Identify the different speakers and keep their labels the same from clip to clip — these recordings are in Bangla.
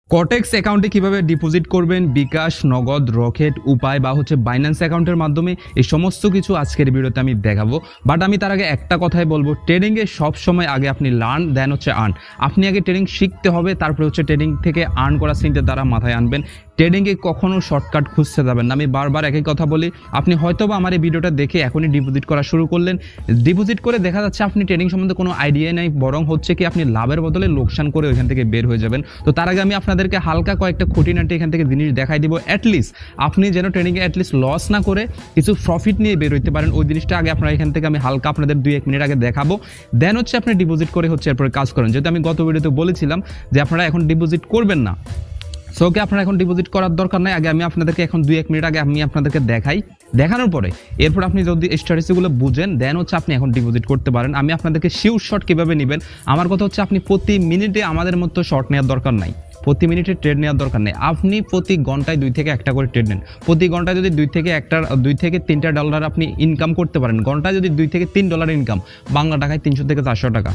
Speaker 1: কটেক্স অ্যাকাউন্টে কিভাবে ডিপোজিট করবেন, বিকাশ, নগদ, রকেট, উপায় বা বাইন্যান্স অ্যাকাউন্টের মাধ্যমে এই সমস্ত কিছু আজকের ভিডিওতে আমি দেখাবো। বাট আমি তার আগে একটা কথাই বলবো, ট্রেডিংয়ে সবসময় আগে আপনি লার্ন দেন আর্ন। আপনি আগে ট্রেডিং শিখতে হবে, তারপরে ট্রেডিং থেকে আর্ন করার চিন্তাধারা মাথায় আনবেন। ট্রেডিংয়ে কখনো শর্টকাট খুঁজতে যাবেন না। আমি বারবার একই কথা বলি, আপনি হয়তোবা আমার এই ভিডিওটা দেখে এখনই ডিপোজিট করা শুরু করলেন, ডিপোজিট করে দেখা যাচ্ছে আপনি ট্রেডিং সম্বন্ধে কোনো আইডিয়া নেই, বরং হচ্ছে কি আপনি লাভের বদলে লোকসান করে ওইখান থেকে বের হয়ে যাবেন। তো তার আগে আমি আপনাদেরকে হালকা কয়েকটা খুঁটিনাটি এখান থেকে জিনিস দেখাই দিব, অ্যাটলিস্ট আপনি যেন ট্রেডিংয়ে অ্যাটলিস্ট লস না করে কিছু প্রফিট নিয়ে বের হইতে পারেন। ওই জিনিসটা আগে আপনারা এখান থেকে আমি হালকা আপনাদের 2-1 মিনিট আগে দেখাবো, দেন আপনি ডিপোজিট করে এরপরে কাজ করেন। যেহেতু আমি গত ভিডিওতে বলেছিলাম যে আপনারা এখন ডিপোজিট করবেন না, সো ওকে আপনারা এখন ডিপোজিট করার দরকার নাই। আগে আমি আপনাদেরকে এখন 2-1 মিনিট আগে আমি আপনাদেরকে দেখাই, দেখানোর পরে এরপর আপনি যদি স্ট্র্যাটেজিগুলো বুঝেন দেন আপনি এখন ডিপোজিট করতে পারেন। আমি আপনাদেরকে শিওর শর্ট কীভাবে নেবেন, আমার কথা হচ্ছে আপনি প্রতি মিনিটে আমাদের মতো শর্ট নেওয়ার দরকার নাই, প্রতি মিনিটে ট্রেড নেওয়ার দরকার নেই। আপনি প্রতি ঘন্টায় 2 থেকে 1টা করে ট্রেড নেন। প্রতি ঘন্টায় যদি 2 থেকে 3টা ডলার আপনি ইনকাম করতে পারেন, ঘন্টায় যদি $2 থেকে $3 ইনকাম, বাংলা টাকায় 300 থেকে 400 টাকা,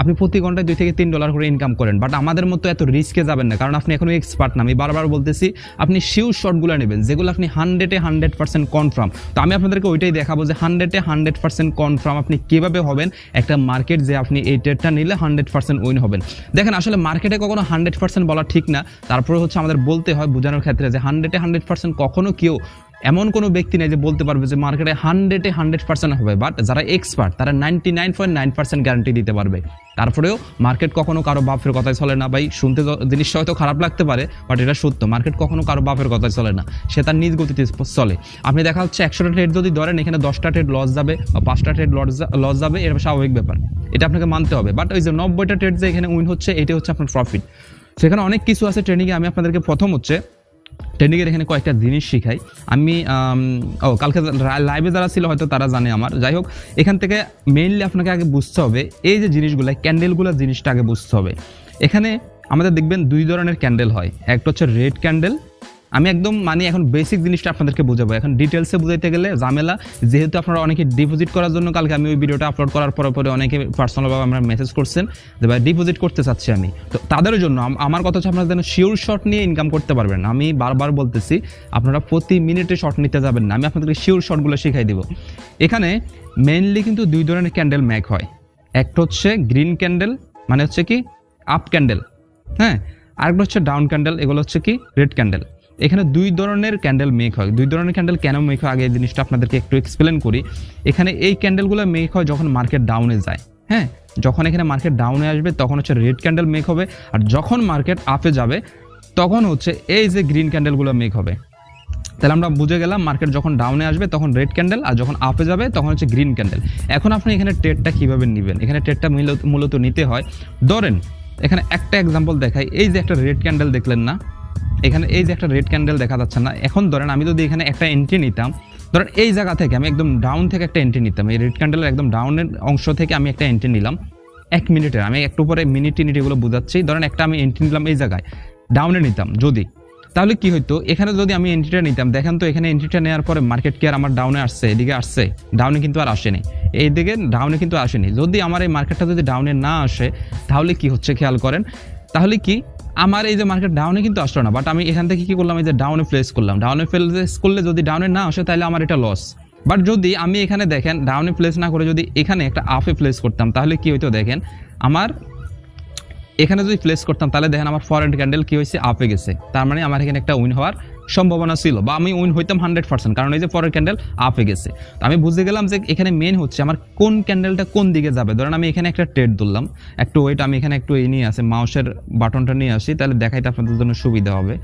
Speaker 1: আপনি প্রতি ঘন্টায় $2 থেকে $3 করে ইনকাম করেন। বাট আমাদের মতো এত রিস্কে যাবেন না, কারণ আপনি এখনো এক্সপার্ট না। আমি বারবার বলতেছি আপনি শিওর শর্টগুলো নেবেন, যেগুলো আপনি 100% কনফার্ম। তো আমি আপনাদেরকে ওইটাই দেখাবো যে 100% কনফার্ম আপনি কীভাবে হবেন একটা মার্কেট, যে আপনি এই ট্রেডটা নিলে 100% উইন হবেন। দেখেন, আসলে মার্কেটে কখনো 100% বলা ঠিক না, তারপরে আমাদের বলতে হয় বোঝানোর ক্ষেত্রে যে 100% কখনো কেউ এমন কোনো ব্যক্তি নেই যে বলতে পারবে যে মার্কেটে 100% হবে। বাট যারা এক্সপার্ট তারা 99.9% গ্যারান্টি দিতে পারবে। তারপরেও মার্কেট কখনো কারো বাপের কথায় চলে না ভাই। শুনতে জিনিসটা হয়তো খারাপ লাগতে পারে, বাট এটা সত্য। মার্কেট কখনো কারো বাপের কথায় চলে না, সে তার নিজ গতিতে চলে। আপনি দেখা হচ্ছে 100টা ট্রেড যদি ধরেন, এখানে 10টা ট্রেড লস যাবে বা 5টা ট্রেড লস যাবে, এটা স্বাভাবিক ব্যাপার, এটা আপনাকে মানতে হবে। বাট ওই যে 90টা ট্রেড যে এখানে উইন হচ্ছে, এটা হচ্ছে আপনার প্রফিট। সেখানে অনেক কিছু আছে ট্রেডিংয়ে। আমি আপনাদেরকে প্রথম ট্রেডিংয়ের এখানে কয়েকটা জিনিস শিখাই। আমি কালকে লাইভে যারা ছিল হয়তো তারা জানে আমার। যাই হোক, এখান থেকে মেইনলি আপনাকে আগে বুঝতে হবে এই যে জিনিসগুলো, ক্যান্ডেলগুলো জিনিসটা আগে বুঝতে হবে। এখানে আমাদের দেখবেন 2 ধরনের ক্যান্ডেল হয়, একটা হচ্ছে রেড ক্যান্ডেল। আমি একদম এখন বেসিক জিনিসটা আপনাদেরকে বোঝাবো। এখন ডিটেলসে বুঝাইতে গেলে ঝামেলা, যেহেতু আপনারা অনেকে ডিপোজিট করার জন্য কালকে আমি ওই ভিডিওটা আপলোড করার পরে অনেকে পার্সোনালভাবে আমরা মেসেজ করছেন যে ভাই ডিপোজিট করতে চাচ্ছি আমি। তো তাদের জন্য আমার কথা হচ্ছে আপনারা যেন শিওর শর্ট নিয়ে ইনকাম করতে পারবেন। আমি বারবার বলতেছি আপনারা প্রতি মিনিটে শর্ট নিতে যাবেন না, আমি আপনাদেরকে শিওর শর্টগুলো শিখাই দেবো। এখানে মেইনলি কিন্তু 2 ধরনের ক্যান্ডেল মেক হয়। একটা হচ্ছে গ্রিন ক্যান্ডেল, মানে হচ্ছে কি আপ ক্যান্ডেল, হ্যাঁ। আরেকটা হচ্ছে ডাউন ক্যান্ডেল, এগুলো হচ্ছে কি রেড ক্যান্ডেল। এখানে 2 ধরনের ক্যান্ডেল মেক হয়। 2 ধরনের ক্যান্ডেল কেন মেক হয় আগে এই জিনিসটা আপনাদেরকে একটু এক্সপ্লেন করি। এখানে এই ক্যান্ডেলগুলো মেক হয় যখন মার্কেট ডাউনে যায়, হ্যাঁ। যখন এখানে মার্কেট ডাউনে আসবে তখন রেড ক্যান্ডেল মেক হবে, আর যখন মার্কেট আপে যাবে তখন এই যে গ্রিন ক্যান্ডেলগুলো মেক হবে। তাহলে আমরা বুঝে গেলাম মার্কেট যখন ডাউনে আসবে তখন রেড ক্যান্ডেল, আর যখন আপে যাবে তখন গ্রিন ক্যান্ডেল। এখন আপনি এখানে ট্রেডটা কীভাবে নেবেন, এখানে ট্রেডটা মূলত নিতে হয়, ধরেন এখানে একটা এক্সাম্পল দেখাই। এই যে একটা রেড ক্যান্ডেল দেখলেন না, এখানে এই যে একটা রেড ক্যান্ডেল দেখা যাচ্ছে না। এখন ধরেন আমি যদি এখানে একটা এন্ট্রি নিতাম, ধরেন এই জায়গা থেকে আমি একদম ডাউন থেকে একটা এন্ট্রি নিতাম, এই রেড ক্যান্ডেলের একদম ডাউনের অংশ থেকে আমি একটা এন্ট্রি নিলাম 1 মিনিটের। আমি একটু পরে মিনিট এগুলো বোঝাচ্ছি। ধরেন একটা আমি এন্ট্রি নিলাম এই জায়গায়, ডাউনে নিতাম যদি, তাহলে কি হইতো, এখানে যদি আমি এন্ট্রিটা নিতাম, দেখেন তো এখানে এন্ট্রিটা নেওয়ার পরে মার্কেট কি আর আমার ডাউনে আসছে? এদিকে আসছে? ডাউনে কিন্তু আর আসেনি, এইদিকে ডাউনে কিন্তু আসেনি। যদি আমার এই মার্কেটটা যদি ডাউনে না আসে তাহলে কি হচ্ছে খেয়াল করেন, তাহলে কি আমার এই যে মার্কেট ডাউনে কিন্তু আসলো না, বাট আমি এখান থেকে কি করলাম, এই যে ডাউনে প্লেস করলাম। ডাউনে প্লেস করলে যদি ডাউনে না আসে তাহলে আমার এটা লস। বাট যদি আমি এখানে দেখেন ডাউনে প্লেস না করে যদি এখানে একটা আপে প্লেস করতাম তাহলে কি হইতো, দেখেন আমার এখানে যদি প্লেস করতাম তাহলে দেখেন আমার ফরওয়ার্ড ক্যান্ডেল কি হয়েছে, আপে গেছে। তার মানে আমার এখানে একটা উইন হওয়ার সম্ভাবনা ছিল, বা আমি উইন হইতাম 100%, কারণ এই যে ফরওয়ার্ড ক্যান্ডেল আপে গেছে। তো আমি বুঝতে গেলাম যে এখানে মেন হচ্ছে আমার কোন ক্যান্ডেলটা কোন দিকে যাবে। ধরেন আমি এখানে একটা ট্রেড ধরলাম, একটু ওয়েট, আমি এখানে একটু এই নিয়ে আসি, মাউসের বাটনটা নিয়ে আসি, তাহলে দেখাইতে আপনাদের জন্য সুবিধা হবে।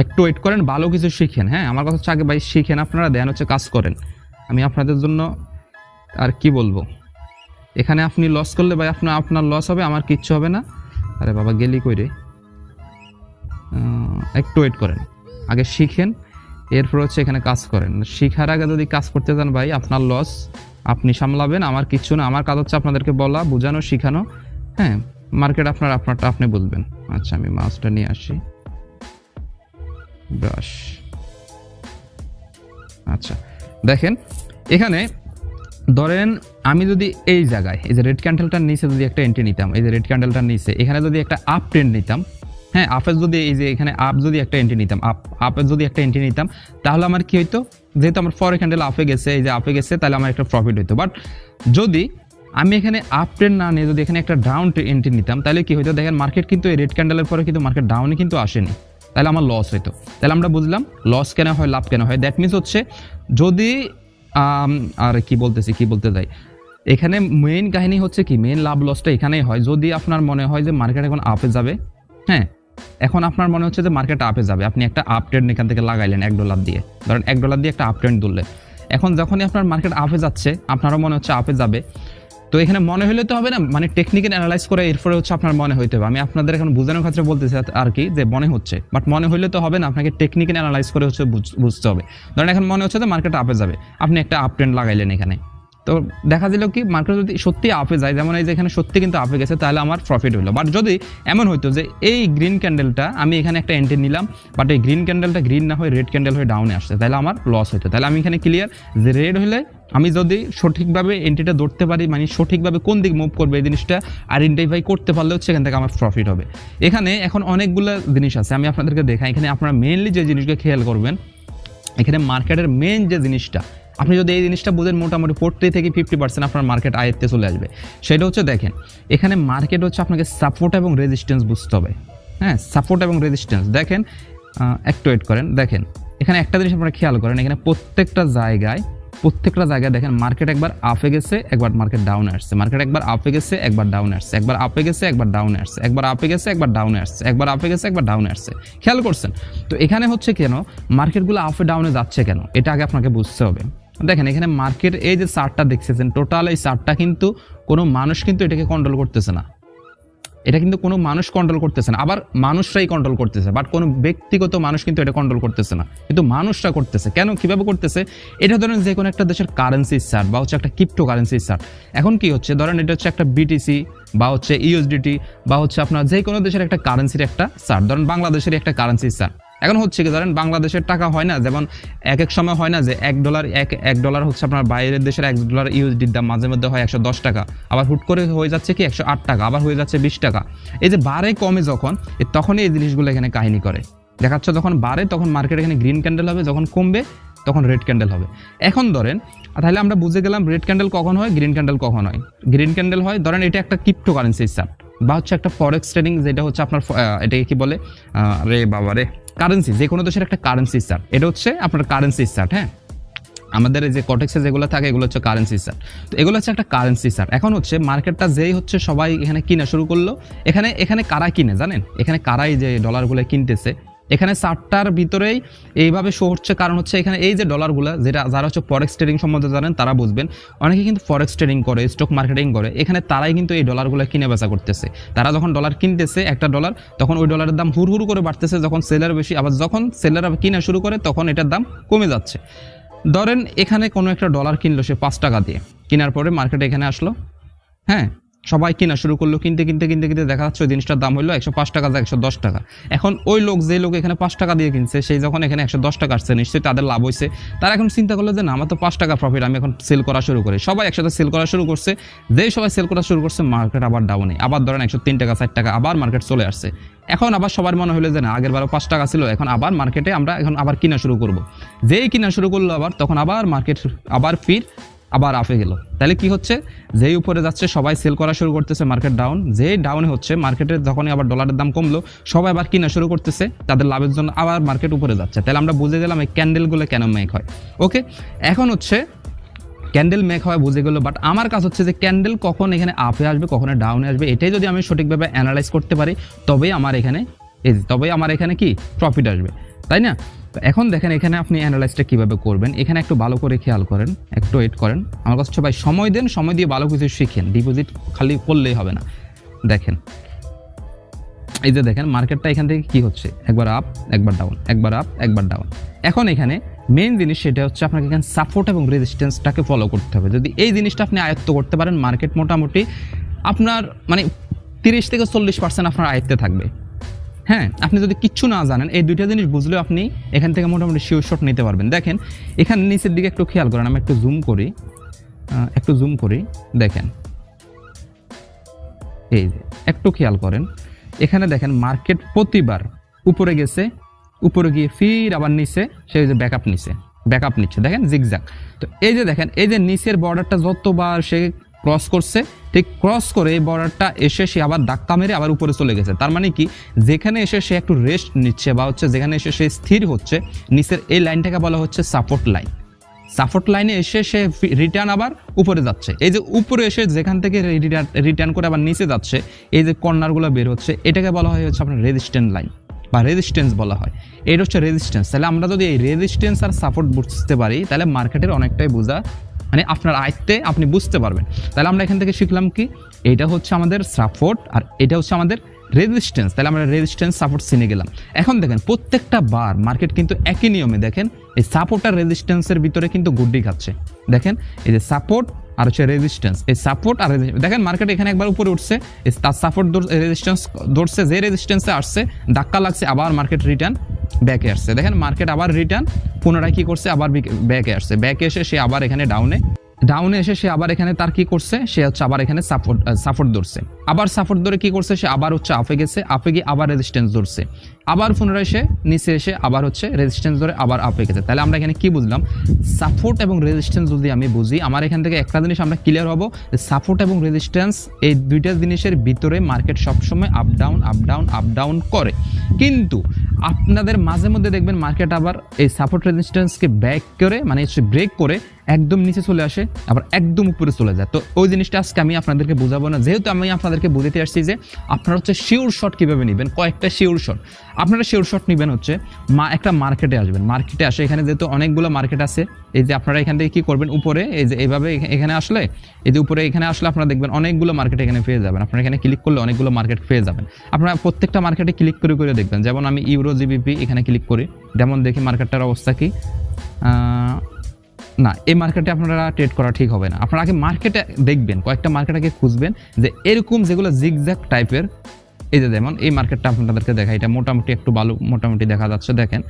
Speaker 1: একটু ওয়েট করেন, ভালো কিছু শিখেন, হ্যাঁ। আমার কথা হচ্ছে আগে ভাই শিখেন, আপনারা দেন কাজ করেন। আমি আপনাদের জন্য আর কি বলবো, এখানে আপনি লস করলে ভাই আপনার লস হবে, আমার কিচ্ছু হবে না। আরে বাবা গেলি কই রে, একটু ওয়েট করেন, আগে শিখেন, এরপর এখানে কাজ করেন। শিখার আগে যদি কাজ করতে যান ভাই আপনার লস আপনি সামলাবেন, আমার কিচ্ছু না। আমার কাজ হচ্ছে আপনাদেরকে বলা, বোঝানো, শিখানো, হ্যাঁ। মার্কেট আপনারটা আপনি বুঝবেন। আচ্ছা আমি মাউসটা নিয়ে আসি, ব্রাশ। আচ্ছা দেখেন এখানে ধরেন আমি যদি এই জায়গায় এই যে রেড ক্যান্ডেলটার নিচে যদি একটা এন্ট্রি নিতাম, এই যে রেড ক্যান্ডেলটার নিচে এখানে যদি একটা আপ ট্রেন্ড নিতাম, হ্যাঁ, আপে যদি এই যে এখানে আপ যদি একটা এন্ট্রি নিতাম, আপে যদি একটা এন্ট্রি নিতাম, তাহলে আমার কি হইতো, যেহেতু আমার ফর ক্যান্ডেল আপে গেছে, এই যে আপে গেছে, তাহলে আমার একটা প্রফিট হইতো। বাট যদি আমি এখানে আপ ট্রেন্ড না নিয়ে যদি এখানে একটা ডাউন এন্ট্রি নিতাম, তাহলে কি হইতো, দেখেন মার্কেট কিন্তু এই রেড ক্যান্ডেলের পরে কিন্তু মার্কেট ডাউনে কিন্তু আসেনি, তাহলে আমার লস হইতো। তাহলে আমরা বুঝলাম লস কেন হয়, লাভ কেন হয়। দ্যাট মিনস হচ্ছে যদি আর কি বলতে যাই, এখানে মেইন কাহিনী হচ্ছে কি, মেইন লাভ লসটা এখানেই হয় যদি আপনার মনে হয় যে মার্কেট এখন আপে যাবে। হ্যাঁ, এখন আপনার মনে হচ্ছে যে মার্কেট আপে যাবে, আপনি একটা আপ ট্রেন্ড এখান থেকে লাগাইলেন $1 দিয়ে, ধরেন $1 দিয়ে একটা আপ ট্রেন্ড ধরলেন। এখন যখনই আপনার মার্কেট আপে যাচ্ছে, আপনারও মনে হচ্ছে আপে যাবে, তো এখানে মনে হইলে তো হবে না, মানে টেকনিক্যাল অ্যানালাইজ করে এরপরে হচ্ছে আপনার মনে হইতে হবে। আমি আপনাদের এখন বোঝানোর ক্ষেত্রে বলতেছি আর কি, যে মনে হচ্ছে, বাট মনে হইলে তো হবে না, আপনাকে টেকনিক্যাল অ্যানালাইজ করে হচ্ছে বুঝতে হবে। ধরেন এখন মনে হচ্ছে যে মার্কেট আপে যাবে, আপনি একটা আপ ট্রেন্ড লাগাইলেন এখানে, তো দেখা দিল কি মার্কেট যদি সত্যি আপে যায়, যেমন এই যে এখানে সত্যি কিন্তু আপে গেছে, তাহলে আমার প্রফিট হইলো। বাট যদি এমন হইতো যে এই গ্রিন ক্যান্ডেলটা আমি এখানে একটা এন্ট্রি নিলাম, বাট এই গ্রিন ক্যান্ডেলটা গ্রিন না হয়ে রেড ক্যান্ডেল হয়ে ডাউনে আসছে, তাহলে আমার লস হইতো। তাহলে আমি এখানে ক্লিয়ার যে রেড হলে আমি যদি সঠিকভাবে এন্ট্রিটা ধরতে পারি, মানে সঠিকভাবে কোন দিক মুভ করবে এই জিনিসটা আইডেন্টিফাই করতে পারলে হচ্ছে এখান থেকে আমার প্রফিট হবে। এখানে এখন অনেকগুলো জিনিস আছে, আমি আপনাদেরকে দেখাই। এখানে আপনারা মেইনলি যে জিনিসটা খেয়াল করবেন, এখানে মার্কেটের মেইন যে জিনিসটা, আপনি যদি এই জিনিসটা বুঝেন, মোটামুটি 40 থেকে 50% আপনার মার্কেট আয়ত্তে চলে আসবে। সেটা হচ্ছে দেখেন, এখানে মার্কেট হচ্ছে আপনাকে সাপোর্ট এবং রেজিস্ট্যান্স বুঝতে হবে। হ্যাঁ, সাপোর্ট এবং রেজিস্ট্যান্স দেখেন, একটু ওয়েট করেন। দেখেন এখানে একটা জিনিস আপনারা খেয়াল করেন, এখানে প্রত্যেকটা জায়গায় দেখেন মার্কেট একবার আপে গেছে, একবার মার্কেট ডাউনে আসছে, মার্কেট একবার আপে গেছে, একবার ডাউনে আসছে, একবার আপে গেছে, একবার ডাউনে আসছে, একবার আপে গেছে, একবার ডাউনে আসছে, একবার আপে গেছে, একবার ডাউনে আসছে। খেয়াল করছেন তো এখানে হচ্ছে কেন মার্কেটগুলো আপে ডাউনে যাচ্ছে কেন, এটা আগে আপনাকে বুঝতে হবে। দেখেন এখানে মার্কেট এই যে চার্টটা দেখতেছেন, টোটাল এই চার্টটা কিন্তু কোনো মানুষ কিন্তু এটাকে কন্ট্রোল করতেছে না, এটা কিন্তু কোনো মানুষ কন্ট্রোল করতেছে না, আবার মানুষরাই কন্ট্রোল করতেছে, বাট কোনো ব্যক্তিগত মানুষ কিন্তু এটা কন্ট্রোল করতেছে না, কিন্তু মানুষরা করতেছে। কেন, কিভাবে করতেছে, এটা ধরেন যে কোনো একটা দেশের কারেন্সি চার্ট বা হচ্ছে একটা ক্রিপ্টো কারেন্সি চার্ট। এখন কি হচ্ছে, ধরেন এটা হচ্ছে একটা বিটিসি বা হচ্ছে ইউএসডিটি বা হচ্ছে আপনার যে কোনো দেশের একটা কারেন্সির একটা চার্ট, ধরেন বাংলাদেশের একটা কারেন্সি চার্ট। এখন হচ্ছে কি, ধরেন বাংলাদেশের টাকা হয় না, যেমন এক সময় হয় না যে $1 হচ্ছে আপনার বাইরের দেশের $1 ইউএসডির দাম মাঝে মধ্যে হয় 110 টাকা, আবার হুট করে হয়ে যাচ্ছে কি 108 টাকা, আবার হয়ে যাচ্ছে 20 টাকা। এই যে বাড়ে কমে যখন, তখনই এই জিনিসগুলো এখানে কাহিনী করে দেখাচ্ছে। যখন বাড়ে তখন মার্কেট এখানে গ্রিন ক্যান্ডেল হবে, যখন কমবে তখন রেড ক্যান্ডেল হবে। এখন ধরেন তাহলে আমরা বুঝে গেলাম রেড ক্যান্ডেল কখন হয়, গ্রিন ক্যান্ডেল কখন হয়। গ্রিন ক্যান্ডেল হয় ধরেন এটা একটা ক্রিপ্টো কারেন্সি চার্ট বা হচ্ছে একটা ফরেক্স ট্রেডিং, যেটা হচ্ছে আপনার এটাকে কি বলে, রে বাবা রে, কারেন্সি, যে কোনো দেশের একটা কারেন্সি চার্ট, এটা হচ্ছে আপনার কারেন্সি চার্ট। হ্যাঁ, আমাদের এই যে কটেক্সে যেগুলো থাকে এগুলো হচ্ছে কারেন্সি চার্ট, তো এগুলো হচ্ছে একটা কারেন্সি চার্ট। এখন হচ্ছে মার্কেটটা যেই হচ্ছে সবাই এখানে কিনা শুরু করলো, এখানে কারা কিনে জানেন, এখানে কারাই যে ডলারগুলো কিনতেছে, এখানে চার্টটার ভিতরেই এইভাবে শো হচ্ছে। কারণ হচ্ছে এখানে এই যে ডলারগুলো, যারা হচ্ছে ফরেক্স ট্রেডিং সম্বন্ধে জানেন তারা বুঝবেন, অনেকে কিন্তু ফরেক্স ট্রেডিং করে, স্টক মার্কেটিং করে, এখানে তারাই কিন্তু এই ডলারগুলো কিনে বেচা করতেছে। তারা যখন ডলার কিনতেছে একটা ডলার, তখন ওই ডলারের দাম হুড় করে বাড়তেছে, যখন সেলার বেশি, আবার যখন সেলার কিনা শুরু করে তখন এটার দাম কমে যাচ্ছে। ধরেন এখানে কোনো একটা ডলার কিনলো সে 5 টাকা দিয়ে, কেনার পরে মার্কেটে এখানে আসলো, হ্যাঁ সবাই কিনা শুরু করলো, কিনতে দেখা যাচ্ছে ওই জিনিসটার দাম হলো 105 টাকা, 110 টাকা। এখন ওই লোক, যে লোক এখানে 5 টাকা দিয়ে কিনছে, সেই যখন এখানে 110 টাকা আসছে, নিশ্চয়ই তাদের লাভ হয়েছে। তারা এখন চিন্তা করলো যে না, আমার তো 5 টাকা প্রফিট, আমি এখন সেল করা শুরু করি। সবাই একসাথে সেল করা শুরু করছে, যেই সবাই সেল করা শুরু করছে মার্কেট আবার ডাউনে, আবার ধরেন 103 টাকা, 4 টাকা, আবার মার্কেট চলে আসছে। এখন আবার সবার মনে হলো যে না, আগের বারও 5 টাকা ছিল, এখন আবার মার্কেটে আমরা এখন আবার কিনা শুরু করব। যেই কিনা শুরু করলো আবার, তখন আবার মার্কেট আবার আপে গেল। তাহলে কি হচ্ছে, যেই উপরে যাচ্ছে সবাই সেল করা শুরু করতেছে, মার্কেট ডাউন, যেই ডাউনে হচ্ছে মার্কেটে যখনই আবার ডলারের দাম কমলো, সবাই আবার কিনা শুরু করতেছে তাদের লাভের জন্য, আবার মার্কেট উপরে যাচ্ছে। তাহলে আমরা বুঝে গেলাম এই ক্যান্ডেলগুলো কেন মেক হয়। ওকে, এখন হচ্ছে ক্যান্ডেল মেক হয় বুঝে গেল, বাট আমার কাজ হচ্ছে যে ক্যান্ডেল কখন এখানে আপে আসবে, কখন ডাউনে আসবে, এটাই যদি আমি সঠিকভাবে অ্যানালাইজ করতে পারি, তবেই আমার এখানে কি প্রফিট আসবে, তাই না? তো এখন দেখেন এখানে আপনি অ্যানালাইজটা কিভাবে করবেন, এখানে একটু ভালো করে খেয়াল করেন, একটু ওয়েট করেন। আমার কাছে ভাই সময় দেন, সময় দিয়ে ভালো কিছু শিখেন, ডিপোজিট খালি করলেই হবে না। দেখেন এই যে দেখেন মার্কেটটা এখান থেকে কি হচ্ছে, একবার আপ একবার ডাউন, একবার আপ একবার ডাউন। এখন এখানে মেইন জিনিস সেটা হচ্ছে আপনাকে এখানে সাপোর্ট এবং রেজিস্ট্যান্সটাকে ফলো করতে হবে। যদি এই জিনিসটা আপনি আয়ত্ত করতে পারেন, মার্কেট মোটামুটি আপনার মানে 30 থেকে 40% আপনার আয়ত্তে থাকবে। হ্যাঁ, আপনি যদি কিচ্ছু না জানেন, এই দুইটা জিনিস বুঝলেও আপনি এখান থেকে মোটামুটি শিওর শট নিতে পারবেন। দেখেন এখানে নিচের দিকে একটু খেয়াল করেন, আমি একটু জুম করি, দেখেন এই যে একটু খেয়াল করেন, এখানে দেখেন মার্কেট প্রতিবার উপরে গেছে, উপরে গিয়ে ফির আবার নিচে সে যে ব্যাকআপ নিচ্ছে দেখেন জিগজ্যাগ। তো এই যে দেখেন এই যে নিচের বর্ডারটা যতবার সে ক্রস করছে, ঠিক ক্রস করে এই বর্ডারটা এসে সে আবার ধাক্কা মেরে আবার উপরে চলে গেছে। তার মানে কি, যেখানে এসে সে একটু রেস্ট নিচ্ছে বা হচ্ছে যেখানে এসে সে স্থির হচ্ছে, নিচের এই লাইনটাকে বলা হচ্ছে সাপোর্ট লাইন। সাপোর্ট লাইনে এসে সে রিটার্ন আবার উপরে যাচ্ছে। এই যে উপরে এসে যেখান থেকে রিটার্ন করে আবার নিচে যাচ্ছে, এই যে কর্নারগুলো বের হচ্ছে, এটাকে বলা হয় হচ্ছে আপনার রেজিস্ট্যান্ট লাইন বা রেজিস্ট্যান্স বলা হয়। এটা হচ্ছে রেজিস্ট্যান্স। তাহলে আমরা যদি এই রেজিস্ট্যান্স আর সাপোর্ট বুঝতে পারি, তাহলে মার্কেটের অনেকটাই বোঝা মানে আপনার আয়ত্তে আপনি বুঝতে পারবেন। তাহলে আমরা এখান থেকে শিখলাম কি, এটা হচ্ছে আমাদের সাপোর্ট আর এটা হচ্ছে আমাদের রেজিস্ট্যান্স। তাহলে আমরা রেজিস্ট্যান্স সাপোর্ট চিনে গেলাম। এখন দেখেন প্রত্যেকটা বার মার্কেট কিন্তু একই নিয়মে দেখেন এই সাপোর্ট আর রেজিস্ট্যান্সের ভিতরে কিন্তু গুড্ডি খাচ্ছে। দেখেন এই যে সাপোর্ট আর হচ্ছে রেজিস্ট্যান্স, এই সাপোর্ট আর দেখেন মার্কেট এখানে একবার উপরে উঠছে, তার সাপোর্ট রেজিস্ট্যান্স ধরছে, যে রেজিস্ট্যান্সে আসছে ধাক্কা লাগছে, আবার মার্কেট রিটার্ন ব্যাকে আসছে। দেখেন মার্কেট আবার রিটার্ন পুনরায় কি করছে, আবার ব্যাকে আসছে, ব্যাকে এসে সে আবার এখানে ডাউনে এসে সে আবার এখানে তার কি করছে, সে হচ্ছে আবার এখানে সাপোর্ট ধরছে, আবার সাপোর্ট ধরে কি করছে, সে আবার হচ্ছে আপে গেছে, আপে গিয়ে আবার রেজিস্ট্যান্স ধরছে, আবার পুনরায় সে নিচে এসে আবার হচ্ছে রেজিস্ট্যান্স ধরে আবার আপে গেছে। তাহলে আমরা এখানে কি বুঝলাম, সাপোর্ট এবং রেজিস্ট্যান্স যদি আমি বুঝি, আমার এখান থেকে একটা জিনিস আমরা ক্লিয়ার হবো, সাপোর্ট এবং রেজিস্ট্যান্স এই দুইটা জিনিসের ভিতরে মার্কেট সবসময় আপ ডাউন করে। কিন্তু আপনাদের মাঝে মধ্যে দেখবেন মার্কেট আবার এই সাপোর্ট রেজিস্ট্যান্সকে ব্যাক করে মানে ব্রেক করে একদম নিচে চলে আসে, আবার একদম উপরে চলে যায়। তো ওই জিনিসটা আজকে আমি আপনাদেরকে বোঝাবো না, যেহেতু আমি আপনাদেরকে বোঝাতে আসছি যে আপনারা হচ্ছে শিওর শট কীভাবে নেবেন, কয়েকটা শিওর শট। আপনারা শিওর শট নেবেন হচ্ছে একটা মার্কেটে আসবেন, মার্কেটে আসে এখানে যেহেতু অনেকগুলো মার্কেট আছে, এই যে আপনারা এখান থেকে কী করবেন, উপরে এই যে এইভাবে এখানে আসলে, এই যে উপরে এখানে আসলে আপনারা দেখবেন অনেকগুলো মার্কেট এখানে পেয়ে যাবেন। আপনারা এখানে ক্লিক করলে অনেকগুলো মার্কেট পেয়ে যাবেন। আপনারা প্রত্যেকটা মার্কেটে ক্লিক করে দেখবেন। যেমন আমি ইউরো জিবিপি এখানে ক্লিক করি, যেমন দেখি মার্কেটটার অবস্থা কি। না, এই মার্কেটে আপনারা ট্রেড করা ঠিক হবে না। আপনারা আগে মার্কেটে দেখবেন, কয়েকটা মার্কেট আগে খুঁজবেন যে এরকম যেগুলো জিগজ্যাগ টাইপের। এই যে যেমন এই মার্কেটটা আপনাদেরকে দেখা, এটা মোটামুটি একটু ভালো মোটামুটি দেখা যাচ্ছে দেখেন।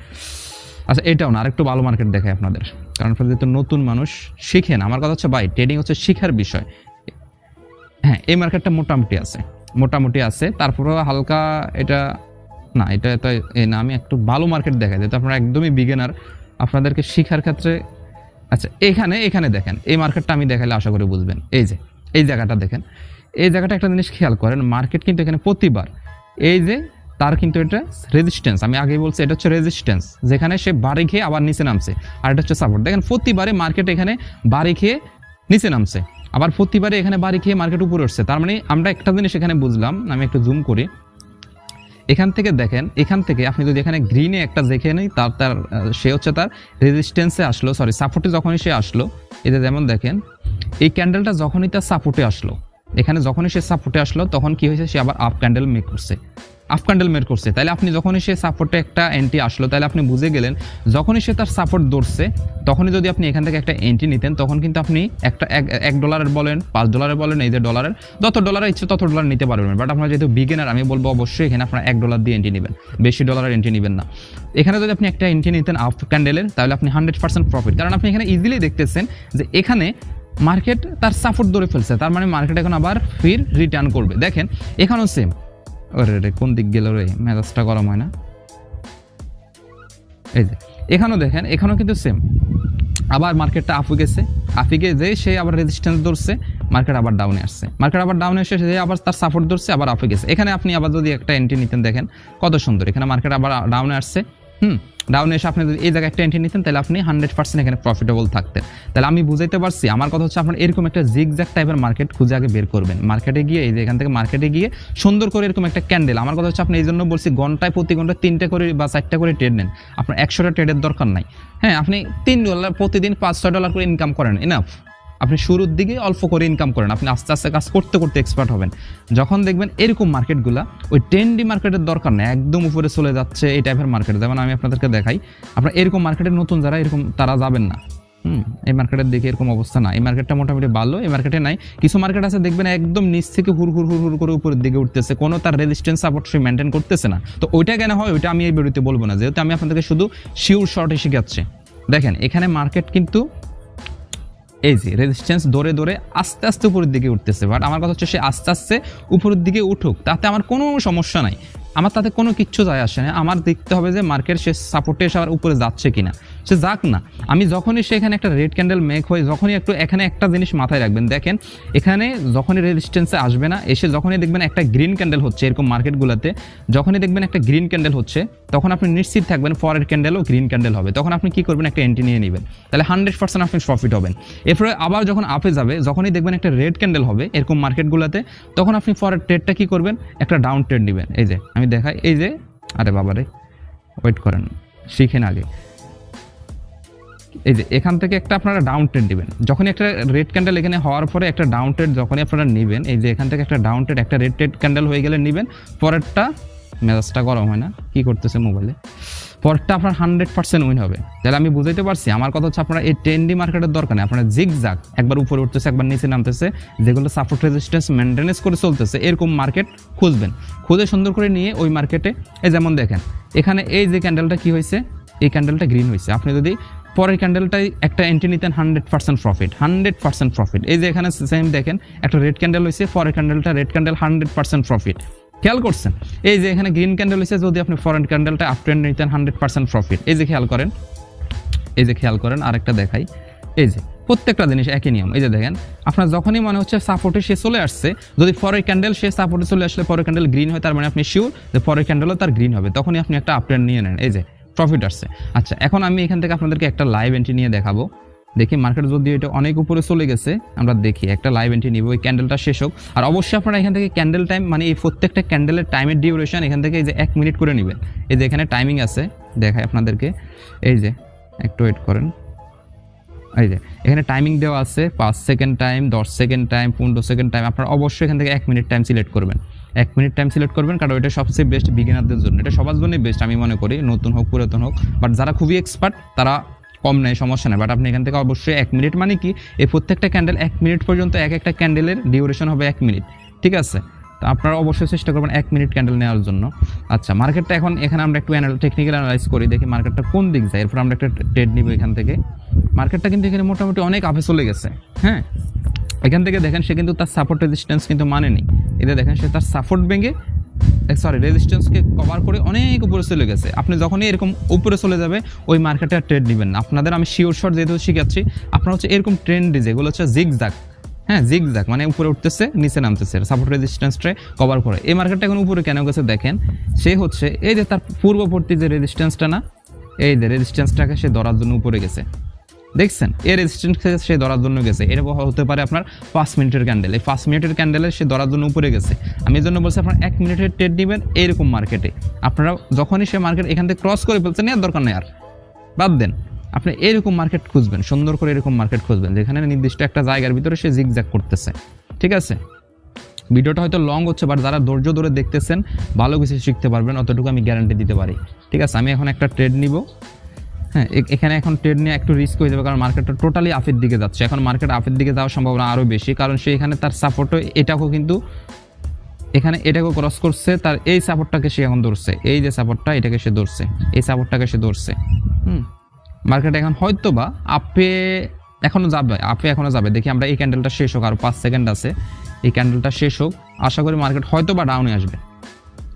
Speaker 1: আচ্ছা এটাও না, আর একটু ভালো মার্কেট দেখায় আপনাদের, কারণ আপনারা যেহেতু নতুন মানুষ শিখেন। আমার কথা হচ্ছে ভাই, ট্রেডিং হচ্ছে শিখার বিষয়। হ্যাঁ, এই মার্কেটটা মোটামুটি আছে, তারপরেও হালকা এটা না, এটা তো না, আমি একটু ভালো মার্কেট দেখাই যেহেতু আপনারা একদমই বিগিনার, আপনাদেরকে শিখার ক্ষেত্রে। আচ্ছা এখানে দেখেন এই মার্কেটটা আমি দেখালে আশা করি বুঝবেন। এই যে এই জায়গাটা দেখেন, এই জায়গাটা একটা জিনিস খেয়াল করেন, মার্কেট কিন্তু এখানে প্রতিবার এই যে তার কিন্তু এটা রেজিস্ট্যান্স, আমি আগেই বলছি এটা হচ্ছে রেজিস্ট্যান্স, যেখানে সে বাড়ি খেয়ে আবার নিচে নামছে, আর এটা হচ্ছে সাপোর্ট। দেখেন প্রতিবারে মার্কেট এখানে বাড়ি খেয়ে নিচে নামছে, আবার প্রতিবারে এখানে বাড়ি খেয়ে মার্কেট উপরে উঠছে। তার মানে আমরা একটা জিনিস এখানে বুঝলাম, আমি একটু জুম করি, এখান থেকে দেখেন, এখান থেকে আপনি যদি এখানে গ্রিনে একটা দেখে নেই, তার সে হচ্ছে তার রেজিস্ট্যান্সে আসলো, সরি সাপোর্টে যখনই সে আসলো, এটা যেমন দেখেন এই ক্যান্ডেলটা যখনই তার সাপোর্টে আসলো, এখানে যখনই সে সাপোর্টে আসলো তখন কি হয়েছে, সে আবার আপ ক্যান্ডেল মেক করছে। তাহলে আপনি যখনই সে সাপোর্টে একটা এন্ট্রি আসলো, তাহলে আপনি বুঝে গেলেন যখনই সে তার সাপোর্ট ধরছে তখনই যদি আপনি এখান থেকে একটা এন্ট্রি নিতেন, তখন কিন্তু আপনি একটা $1 বলেন, $5 বলেন, এই যে ডলারের যত ডলার ইচ্ছে তত ডলার নিতে পারবেন। বাট আপনারা যেহেতু বিগিনার, আমি বলবো অবশ্যই এখানে আপনারা $1 দিয়ে এন্ট্রি নেবেন, বেশি ডলারের এন্ট্রি নেবেন না। এখানে যদি আপনি একটা এন্ট্রি নিতেন আপ ক্যান্ডেলের, তাহলে আপনি 100% প্রফিট, কারণ আপনি এখানে ইজিলি দেখতেছেন যে এখানে মার্কেট তার সাপোর্ট ধরে ফেলছে, তার মানে মার্কেট এখন আবার ফির রিটার্ন করবে। দেখেন এখানেও সেম, ওরে কোন দিক গেল রে, মেজাজটা গরম হয় না। এই যে এখানেও দেখেন, এখানেও কিন্তু সেম, আবার মার্কেটটা আপে গিয়ে যে সে আবার রেজিস্ট্যান্স ধরছে, মার্কেট আবার ডাউনে আসছে, মার্কেট আবার ডাউনে এসে সে আবার তার সাপোর্ট ধরছে, আবার আপে গেছে। এখানে আপনি আবার যদি একটা এন্ট্রি নিতেন, দেখেন কত সুন্দর, এখানে মার্কেট আবার ডাউনে আসছে, ডাউনে এসে আপনি যদি এই জায়গায় একটা এন্ট্রি নিতেন, তাহলে আপনি 100% এখানে প্রফিটেবল থাকতেন। তাহলে আমি বুঝাইতে পারছি, আমার কথা হচ্ছে আপনার এরকম একটা জিগজ্যাগ টাইপের মার্কেট খুঁজে আগে বের করবেন। মার্কেটে গিয়ে এই যে এখান থেকে মার্কেটে গিয়ে সুন্দর করে এরকম একটা ক্যান্ডেল, আমার কথা হচ্ছে আপনি এই জন্য বলছি ঘন্টায় প্রতি ঘন্টা 3টে করে বা 4টা করে ট্রেড নেন, আপনার 100টা ট্রেডের দরকার নাই। হ্যাঁ, আপনি $3 প্রতিদিন $5-6 করে ইনকাম করেন, এনাফ। আপনি শুরুর দিকে অল্প করে ইনকাম করেন, আপনি আস্তে আস্তে কাজ করতে করতে এক্সপার্ট হবেন। যখন দেখবেন এরকম মার্কেটগুলা ওই ট্রেন্ডি মার্কেটের দরকার নেই, একদম উপরে চলে যাচ্ছে এই টাইপের মার্কেট, যেমন আমি আপনাদেরকে দেখাই, আপনার এরকম মার্কেটের নতুন যারা এরকম তারা যাবেন না। এই মার্কেটের দিকে এরকম অবস্থা না, এই মার্কেটটা মোটামুটি ভালো, এই মার্কেটে নাই। কিছু মার্কেট আছে দেখবেন একদম নিচ থেকে হুর করে উপরের দিকে উঠতেছে, কোনো তার রেজিস্ট্যান্স সাপোর্ট সে মেনটেন করতেছে না। তো ওইটা কেন হয় ওইটা আমি এই ভিডিওতে বলবো না, যেহেতু আমি আপনাদেরকে শুধু শিওর শর্টে শিখাচ্ছি। দেখেন এখানে মার্কেট কিন্তু এই যে রেজিস্ট্যান্স ধরে ধরে আস্তে আস্তে উপরের দিকে উঠতেছে, বাট আমার কথা হচ্ছে সে আস্তে আস্তে উপরের দিকে উঠুক, তাতে আমার কোনো সমস্যা নাই, আমার তাতে কোনো কিচ্ছু যায় আসে না। আমার দেখতে হবে যে মার্কেট সে সাপোর্টে এসে আবার উপরে যাচ্ছে কিনা, সে যাক না। আমি যখনই সেখানে একটা রেড ক্যান্ডেল মেক হয়, যখনই একটু এখানে একটা জিনিস মাথায় রাখবেন, দেখেন এখানে যখনই রেজিস্ট্যান্সে আসবে না, এসে যখনই দেখবেন একটা গ্রিন ক্যান্ডেল হচ্ছে এরকম মার্কেটগুলোতে, যখনই দেখবেন একটা গ্রিন ক্যান্ডেল হচ্ছে, তখন আপনি নিশ্চিত থাকবেন পরের ক্যান্ডেলও গ্রিন ক্যান্ডেল হবে, তখন আপনি কি করবেন, একটা এন্ট্রি নিয়ে নেবেন, তাহলে 100% আপনি প্রফিট হবেন। এরপরে আবার যখন আপে যাবে, যখনই দেখবেন একটা রেড ক্যান্ডেল হবে এরকম মার্কেটগুলোতে, তখন আপনি পরের ট্রেডটা কি করবেন, একটা ডাউন ট্রেড নেবেন। এই যে আমি দেখাই, এই যে আরে বাবারে ওয়েট করেন, শিখেন আগে। এই যে এখান থেকে একটা আপনারা ডাউন ট্রেড নেবেন, যখনই একটা রেড ক্যান্ডেল এখানে হওয়ার পরে একটা ডাউন ট্রেড যখনই আপনারা নেবেন, এই যে এখান থেকে একটা ডাউন ট্রেড, একটা রেড ট্রেড ক্যান্ডেল হয়ে গেলে নেবেন, পরেরটা মেজাজটা গরম হয় না, কি করতেছে মোবাইলে, পরেরটা আপনার 100% উইন হবে। তাহলে আমি বুঝাইতে পারছি, আমার কথা হচ্ছে আপনারা এই ট্রেন্ডি মার্কেটের দরকার নেই, আপনারা জিগজাগ একবার উপরে উঠতেছে একবার নিচে নামতেছে, যেগুলো সাপোর্ট রেজিস্ট্যান্স মেনটেনেন্স করে চলতেছে এরকম মার্কেট খুঁজবেন, খুঁজে সুন্দর করে নিয়ে ওই মার্কেটে, এই যেমন দেখেন এখানে এই যে ক্যান্ডেলটা কি হয়েছে, এই ক্যান্ডেলটা গ্রিন হয়েছে, আপনি যদি পরের ক্যান্ডেলটাই একটা এন্ট্রি নিতেন 100% প্রফিট, 100% প্রফিট। এই যে এখানে সেম দেখেন একটা রেড ক্যান্ডেল হয়েছে, পরের ক্যান্ডেলটা রেড ক্যান্ডেল, 100% প্রফিট। খেয়াল করছেন, এই যে এখানে গ্রিন ক্যান্ডেল হয়েছে, যদি আপনি ফরেন ক্যান্ডেলটা আপ ট্রেন্ড নিতেন 100% প্রফিট। এই যে খেয়াল করেন, এই যে খেয়াল করেন, আরেকটা দেখাই, এই যে প্রত্যেকটা জিনিস একই নিয়ম। এই যে দেখেন আপনার যখনই মনে হচ্ছে সাপোর্টে সে চলে আসছে, যদি পরের ক্যান্ডেল সে সাপোর্টে চলে আসলে পরের ক্যান্ডেল গ্রিন হয়, তার মানে আপনি শিওর যে পরের ক্যান্ডেলও তার গ্রিন হবে, তখনই আপনি একটা আপ ট্রেন্ড নিয়ে নেন। এই যে প্রফিট আসছে। আচ্ছা, এখন আমি এখান থেকে আপনাদেরকে একটা লাইভ এন্ট্রি নিয়ে দেখাবো। দেখি মার্কেট যদি এটা অনেক উপরে চলে গেছে, আমরা দেখি একটা লাইভ এন্ট্রি নিব, ওই ক্যান্ডেলটা শেষ হোক। আর অবশ্যই আপনারা এখান থেকে ক্যান্ডেল টাইম, মানে এই প্রত্যেকটা ক্যান্ডেলের টাইমের ডিউরেশন এখান থেকে এই যে 1 মিনিট করে নেবেন। এই যে এখানে টাইমিং আছে, দেখাই আপনাদেরকে, এই যে একটু ওয়েট করেন, এই যে এখানে টাইমিং দেওয়া আছে 5 second time, 10 second time, 15 second time. আপনারা অবশ্যই এখান থেকে 1 মিনিট টাইম সিলেক্ট করবেন, 1 মিনিট টাইম সিলেক্ট করবেন, কারণ এটা সবচেয়ে বেস্ট বিগিনারদের জন্য, এটা সবার জন্যই বেস্ট আমি মনে করি, নতুন হোক পুরাতন হোক, বাট যারা খুবই এক্সপার্ট তারা কম নেয়, সমস্যা নেই। বাট আপনি এখান থেকে অবশ্যই 1 মিনিট, মানে কি এই প্রত্যেকটা ক্যান্ডেল 1 মিনিট পর্যন্ত, এক একটা ক্যান্ডেলের ডিউরেশন হবে 1 মিনিট, ঠিক আছে? তো আপনারা অবশ্যই চেষ্টা করবেন 1 মিনিট ক্যান্ডেল নেওয়ার জন্য। আচ্ছা, মার্কেটটা এখন এখানে আমরা একটু টেকনিক্যাল অ্যানালাইজ করি, দেখি মার্কেটটা কোন দিক যায়, এরপর আমরা একটা ট্রেড নিব এখান থেকে। মার্কেটটা কিন্তু এখানে মোটামুটি অনেক আপে চলে গেছে, হ্যাঁ। এখান থেকে দেখেন সে কিন্তু তার সাপোর্ট রেজিস্ট্যান্স কিন্তু মানেনি, এতে দেখেন সে তার সাপোর্ট ভেঙে, রেজিস্ট্যান্সকে কভার করে অনেক উপরে চলে গেছে। আপনি যখনই এরকম উপরে চলে যাবে ওই মার্কেটে আর ট্রেড নেবেন না। আপনাদের আমি শিওর শট যেহেতু শিখাচ্ছি, আপনার হচ্ছে এরকম ট্রেন্ড যেগুলো হচ্ছে জিগজ্যাগ, হ্যাঁ জিগজ্যাগ, মানে উপরে উঠতেছে নিচে নামতেছে, সাপোর্ট রেজিস্ট্যান্সটা কভার করে। এই মার্কেটটা এখন উপরে কেন গেছে দেখেন, সে হচ্ছে এই যে তার পূর্ববর্তী যে রেজিস্ট্যান্সটা না, এই যে রেজিস্ট্যান্সটাকে সে ধরার জন্য উপরে গেছে, দেখছেন এই রেজিস্ট্যান্সকে সে ধরার জন্য গেছে। এটা হতে পারে আপনার 5 মিনিটের ক্যান্ডেল, এই 5 মিনিটের ক্যান্ডেলে সে ধরার জন্য উপরে গেছে। আমি এই জন্য বলছি আপনার 1 মিনিটের ট্রেড নেবেন এইরকম মার্কেটে। আপনারা যখনই সে মার্কেট এখান থেকে ক্রস করে ফেলছেন, নেওয়ার দরকার নেই, আর বাদ দেন। আপনি এরকম মার্কেট খুঁজবেন, সুন্দর করে এরকম মার্কেট খুঁজবেন যেখানে নির্দিষ্ট একটা জায়গার ভিতরে সে জিগজ্যাগ করতেছে, ঠিক আছে? ভিডিওটা হয়তো লং হচ্ছে, বাট যারা ধৈর্য ধরে দেখতেছেন ভালো কিছু শিখতে পারবেন, অতটুকু আমি গ্যারান্টি দিতে পারি, ঠিক আছে? আমি এখন একটা ট্রেড নিব, হ্যাঁ। এখানে এখন ট্রেড নিয়ে একটু রিস্ক হয়ে যাবে, কারণ মার্কেটটা টোটালি আপের দিকে যাচ্ছে। এখন মার্কেট আপের দিকে যাওয়ার সম্ভাবনা আরও বেশি, কারণ সে এখানে তার সাপোর্টও এটাকেও কিন্তু এখানে এটাকেও ক্রস করছে, তার এই সাপোর্টটাকে সে এখন ধরছে, এই যে সাপোর্টটা এটাকে সে ধরছে, এই সাপোর্টটাকে সে ধরছে। মার্কেট এখন হয়তো বা আপে এখনো যাবে, আপে এখনো যাবে। দেখি আমরা এই ক্যান্ডেলটা শেষ হোক, আর 5 সেকেন্ড আছে, এই ক্যান্ডেলটা শেষ হোক, আশা করি মার্কেট হয়তো বা ডাউনে আসবে,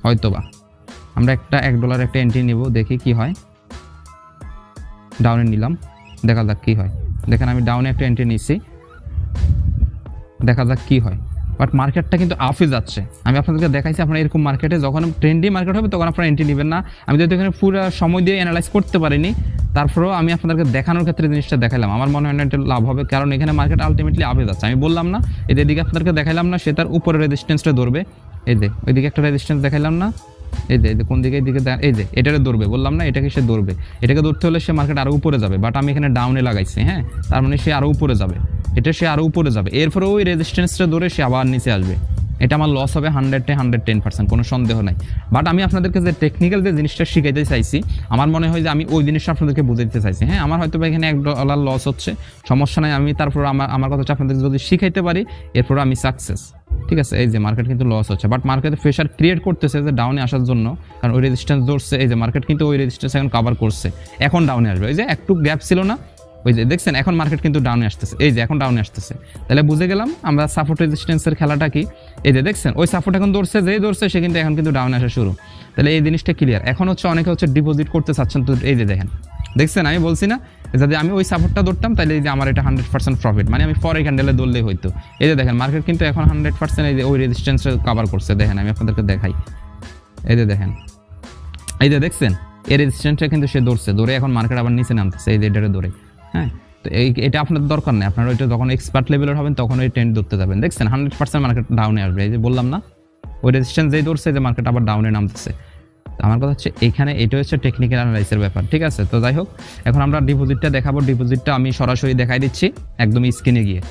Speaker 1: হয়তো বা। আমরা একটা $1 একটা এন্ট্রি নিব, দেখি কি হয়। ডাউনে নিলাম, দেখা যাক কি হয়। দেখেন আমি ডাউনে একটা এন্ট্রি নিচ্ছি, দেখা যাক কি হয়। বাট মার্কেটটা কিন্তু আপে যাচ্ছে। আমি আপনাদেরকে দেখাইছি, আপনারা এরকম মার্কেটে যখন ট্রেন্ডি মার্কেট হবে তখন আপনারা এন্ট্রি নেবেন না। আমি যেহেতু এখানে পুরো সময় দিয়ে অ্যানালাইজ করতে পারিনি, তারপরেও আমি আপনাদেরকে দেখানোর ক্ষেত্রে জিনিসটা দেখাইলাম। আমার মনে হয় না এটা লাভ হবে, কারণ এখানে মার্কেট আলটিমেটলি আপে যাচ্ছে। আমি বললাম না, এদের দিকে আপনাদেরকে দেখাইলাম না, সে তার উপরে রেজিস্ট্যান্সটা ধরবে। এই যে ওইদিকে একটা রেজিস্ট্যান্স দেখাইলাম না, এই যে কোন দিকে, এইদিকে, এই যে এটাকে ধরবে, বললাম না এটাকে সে ধরবে। এটাকে ধরতে হলে সে মার্কেট আরও উপরে যাবে, বাট আমি এখানে ডাউনে লাগাইছি, হ্যাঁ। তার মানে সে আরও উপরে যাবে, এটা সে আরও উপরে যাবে, এরপরে ওই রেজিস্ট্যান্সটা ধরে সে আবার নিচে আসবে। এটা আমার লস হবে 110%, কোনো সন্দেহ নাই। বাট আমি আপনাদেরকে যে টেকনিক্যাল যে জিনিসটা শিখাইতে চাইছি, আমার মনে হয় যে আমি ওই জিনিসটা আপনাদেরকে বুঝাইতে চাইছি, হ্যাঁ। আমার হয়তো এখানে $1 লস হচ্ছে, সমস্যা নাই। আমি তারপর আমার কথা হচ্ছে আপনাদের যদি শিখাইতে পারি, এরপর আমি সাকসেস, ঠিক আছে? এই যে মার্কেট কিন্তু লস হচ্ছে, বাট মার্কেটে প্রেশার ক্রিয়েট করতেছে যে ডাউনে আসার জন্য, কারণ ওই রেজিস্ট্যান্স ধরছে। এই যে মার্কেট কিন্তু ওই রেজিস্ট্যান্স এখন কভার করছে, এখন ডাউনে আসবে। এই যে একটু গ্যাপ ছিল না, ওই যে দেখছেন এখন মার্কেট কিন্তু ডাউনে আসতেছে, এই যে এখন ডাউনে আসতেছে, তাহলে বুঝে গেলাম আমরা সাপোর্ট রেজিস্ট্যান্সের খেলাটা কি। এই যে দেখছেন ওই সাপোর্ট এখন ধরছে, যেই ধরছে সে কিন্তু এখন কিন্তু ডাউনে আসা শুরু। তাহলে এই জিনিসটা ক্লিয়ার। এখন হচ্ছে অনেকে হচ্ছে ডিপোজিট করতে চাচ্ছেন, তো এই যে দেখছেন আমি বলছি না যদি আমি ওই সাপোর্টটা ধরতাম তাহলে এই যে আমার এটা 100% প্রফিট, মানে আমি পরে ক্যান্ডেলে ধরলেই হইতো। এই যে দেখেন মার্কেট কিন্তু এখন 100% এই যে ওই রেজিস্ট্যান্সটা কভার করছে। দেখেন আমি আপনাদেরকে দেখাই, এই যে দেখেন, এই যে দেখছেন এই রেজিস্ট্যান্সটা কিন্তু সে ধরছে, ধরে এখন মার্কেট আবার নিচে নামতেছে এই যে এটারে ধরে। হ্যাঁ, তো এটা আপনার দরকার নেই, আপনারা ওইটা যখন এক্সপার্ট লেভেলের হবেন তখন ওই ট্রেন্ড ধরতে যাবেন। দেখছেন 100% মার্কেট ডাউনে আসবে, এই যে বললাম না ওই রেজিস্ট্যান্স যেই ধরছে যে মার্কেট আবার ডাউনে নামতেছে। আমার কথা হচ্ছে এখানে এটা হচ্ছে টেকনিক্যাল অ্যানালাইসিসের ব্যাপার, ঠিক আছে। তো যাই হোক এখন আমরা ডিপোজিটটা দেখাবো, ডিপোজিটটা আমি সরাসরি দেখাই দিচ্ছি একদম স্ক্রিনে গিয়ে।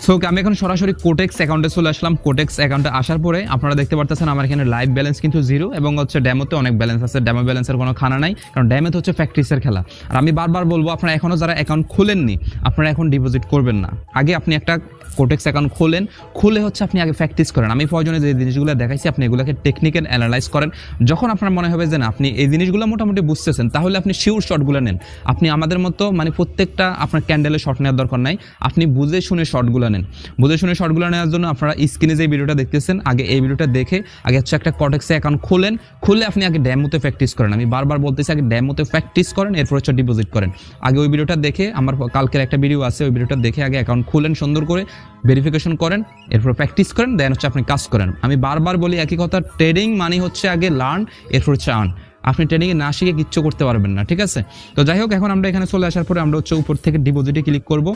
Speaker 1: সো আমি এখন সরাসরি কোটেক্স অ্যাকাউন্টে চলে আসলাম। কোটেক্স অ্যাকাউন্টে আসার পরে আপনারা দেখতে পারতেছেন আমার এখানে লাইভ ব্যালেন্স কিন্তু 0 এবং হচ্ছে ডেমোতে অনেক ব্যালেন্স আছে। ডেমো ব্যালেন্সের কোনো খানা নাই, কারণ ডেমোতে হচ্ছে ফ্যাক্টরিসের খেলা। আর আমি বারবার বলবো আপনারা এখনও যারা অ্যাকাউন্ট খুলেননি আপনারা এখন ডিপোজিট করবেন না, আগে আপনি একটা কোটেক্স অ্যাকাউন্ট খোলেন, খুলে হচ্ছে আপনি আগে প্র্যাকটিস করেন। আমি প্রয়োজনে যে জিনিসগুলো দেখাইছি আপনি এগুলোকে টেকনিক্যাল অ্যানালাইজ করেন। যখন আপনার মনে হবে যে না আপনি এই জিনিসগুলো মোটামুটি বুঝতেছেন তাহলে আপনি শিওর শটগুলো নেন। আপনি আমাদের মতো মানে প্রত্যেকটা আপনার ক্যান্ডেলে শট নেওয়ার দরকার নাই, আপনি বুঝে শুনে শটগুলো নেন। বুঝে শুনে শটগুলো নেওয়ার জন্য আপনারা স্ক্রিনে যে ভিডিওটা দেখতেছেন আগে এই ভিডিওটা দেখে আগে হচ্ছে একটা কোটেক্স অ্যাকাউন্ট খোলেন, খুলে আপনি আগে ডেমোতে প্র্যাকটিস করেন। আমি বারবার বলতেছি আগে ডেমোতে প্র্যাকটিস করেন, এরপর হচ্ছে ডিপোজিট করেন। আগে ওই ভিডিওটা দেখে, আমার কালকের একটা ভিডিও আছে ওই ভিডিওটা দেখে আগে অ্যাকাউন্ট খুলেন, সুন্দর করে ভেরিফিকেশন করেন, এরপর প্র্যাকটিস করেন, দেন হচ্ছে আপনি কাজ করেন। আমি বারবার বলি একই কথা, ট্রেডিং মানে হচ্ছে আগে লার্ন এরপর হচ্ছে আর্ন। আপনি ট্রেডিংয়ে না শিখে কিচ্ছু করতে পারবেন না, ঠিক আছে। তো যাই হোক এখন আমরা এখানে চলে আসার পরে আমরা হচ্ছে উপর থেকে ডিপোজিটে ক্লিক করব।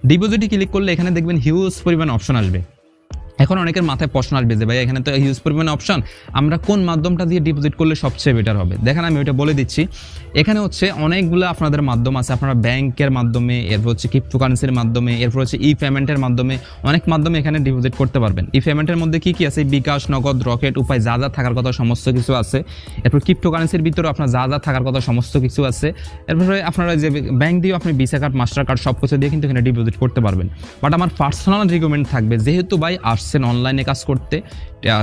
Speaker 1: ডিপোজিটে ক্লিক করলে এখানে দেখবেন হিউজ পরিমাণ অপশন আসবে। এখন অনেকের মাথায় প্রশ্ন আসবে যে ভাই এখানে তো হিউজ পরিমাণ অপশন, আমরা কোন মাধ্যমটা দিয়ে ডিপোজিট করলে সবচেয়ে বেটার হবে। দেখেন আমি ওইটা বলে দিচ্ছি। এখানে হচ্ছে অনেকগুলো আপনাদের মাধ্যম আছে, আপনারা ব্যাংকের মাধ্যমে, এরপর হচ্ছে ক্রিপ্টোকারেন্সির মাধ্যমে, এরপর হচ্ছে ই পেমেন্টের মাধ্যমে, অনেক মাধ্যমে এখানে ডিপোজিট করতে পারবেন। ই পেমেন্টের মধ্যে কি কি আছে, বিকাশ, নগদ, রকেট, উপায়, যা যা থাকার কথা সমস্ত কিছু আছে। এরপর ক্রিপ্টোকারেন্সির ভিতরে আপনার যা যা থাকার কথা সমস্ত কিছু আছে। এরপরে আপনারা যে ব্যাংক দিয়েও আপনি ভিসা কার্ড, মাস্টার কার্ড সব কিছু দিয়ে কিন্তু এখানে ডিপোজিট করতে পারবেন। বাট আমার পার্সোনাল রিকমেন্ড থাকবে, যেহেতু ভাই আসছেন অনলাইনে কাজ করতে,